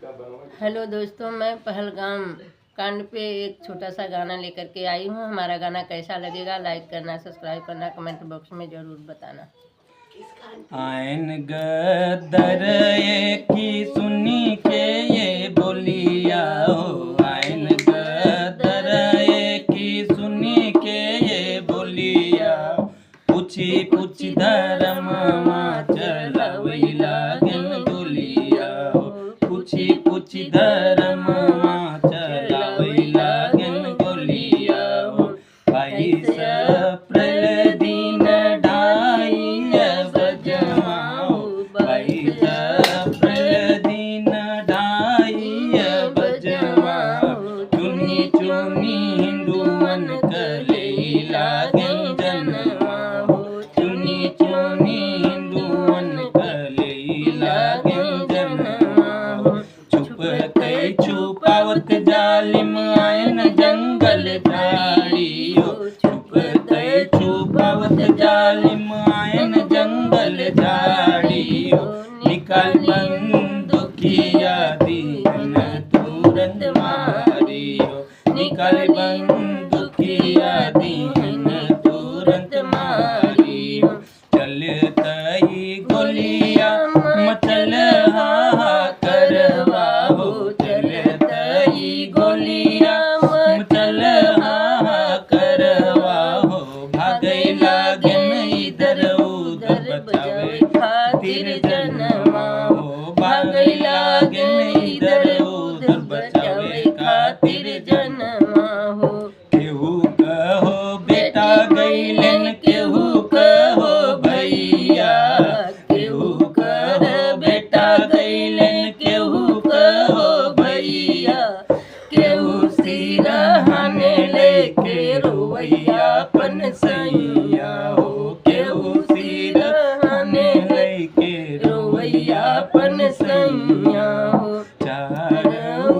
Hello दोस्तों, मैं पहलगाम कांड पे एक छोटा सा गाना लेकर के आई हूँ। हमारा गाना कैसा लगेगा लाइक करना, सब्सक्राइब करना, कमेंट बॉक्स में ज़रूर बताना। आयन गदर की सुनी के ये बोलिया हो, आयन गदर की सुनी के ये बोलिया, पूछी पूछी धर्म चलावई लागन गोलिया हो, पूछी पूछी धर्म चलावई लागन गोलिया हो, भाई सप्रल दिन ढाई बजवा हो, भाई सप्रल दिन ढाई बजवा हो, चुनी चुनी हिंदुअन कले लागन जनवा हो, चुनी चुनी हिंदुअन कले लागन जनवा हो, छुप कई छुपावत जालिम आयन जंगल झाड़ी हो, छुप कई छुपावत जालिम आयन जंगल झाड़ी हो, निकाल बंदूकिया दीन तुरंत मारी हो, निकाल बंदूकिया दीन तुरंत मारी हो, चलतई गोलिया मचल हाहाकारवा हो, चलतई गोलिया मचल हाहाकारवा हो, भागै लागन इधर उधर बचावे खातिर जनवा हो, भागै लागन इधर उधर बचावे खातिर जनवा हो, केहू कहो बेटा गईलन, केहू कहो भैया, केहू कह बेटा गईलन, केहू कहो भैया, केहू सिरहाने लेके रोवैया पन सैया हो, केहू सिरहाने लेके रोवैया पन सैया हो, चारों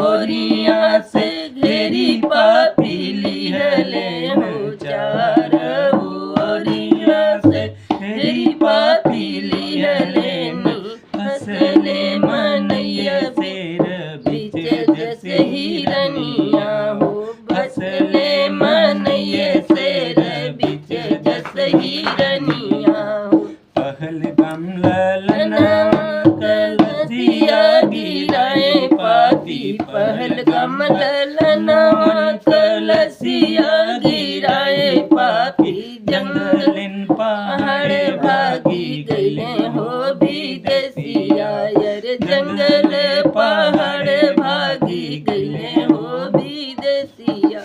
ओरिया से घेरी पापी लिहले हो, चारों ओरिया से घेरी पापी लिहले नी, हंसले मनैया शेर बीच जैसे हिरनिया हो, हंसले मनैया शेर बीच जैसे हिरनिया हो, पहलगाम ललनवा कलसिया गिराए पापी, पहलगाम ललनवा कलसिया गिराए पापी, जंगलिन पहाड़ भागी गईले हो विदेशिया, यार जंगल पहाड़ भागी गईले हो विदेशिया,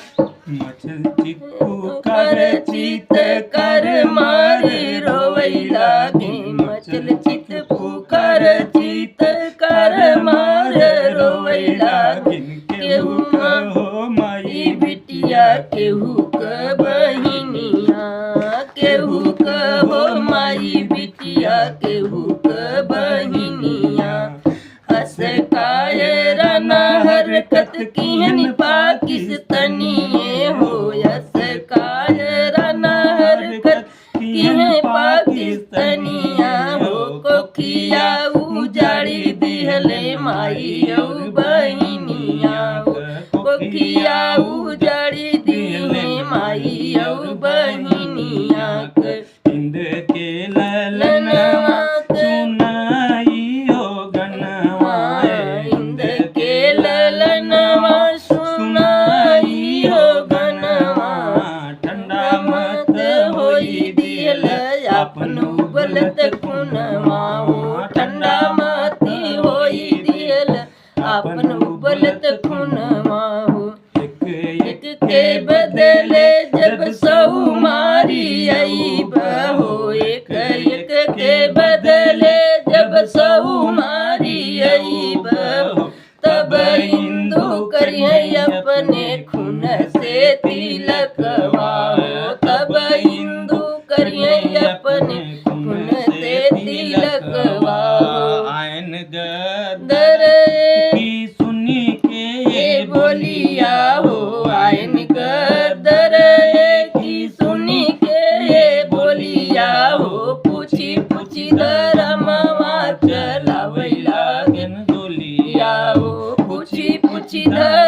मछल चिक्कू कर चित कर मारे रोवई लागे, मछल चिक्कू कर चित कर मारे रोवई लागे, केहू कहो माई बिटिया, केहू क बहिनिया, केहू कहो माई बिटिया, केहू क बहिनिया, हस कायराना हरकत किहन पाकिस्तानिए हो, हस कायराना हरकत किहन पाकिस्तानिया हो, कोखिया उजाड़ी दिहले माई औ बहिनिया हो, कोखिया उजाड़ी दिहले माई औ बहिनिया के, इंद के ललनवा सुनाई हो गनवा, इंद के ललनवा सुनाई हो गनवा, ठंडा मत होई दिल अपन उबलत खुनवा हो, ठंडा मत होई दिल अपन उबलत खुनवा हो, एक के बदले जब सौ मारी आई बहो, एक एक के बदले जब सौ मारी आई बहो, तब हिंदू करिए अपने खून से तिलकवा हो, तब हिंदू करिए अपने खून से तिलकवा हो, आयन गदर की सुनी के ये बोलिया हो, आयन गदर की सुनी के ये बोलिया हो, पूछी पूछी धर्मवा चलावई लागन गोलिया। पिया हो पूछी पूछी धड़